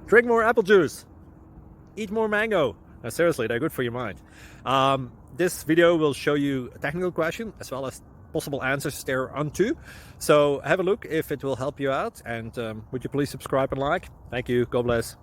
Drink more apple juice. Eat more mango. No, seriously, they're good for your mind. This video will show you a technical question as well as possible answers thereunto. So have a look if it will help you out, and would you please subscribe and like? Thank you. God bless.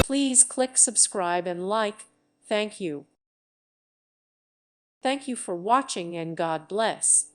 Please click subscribe and like. Thank you. Thank you for watching and God bless.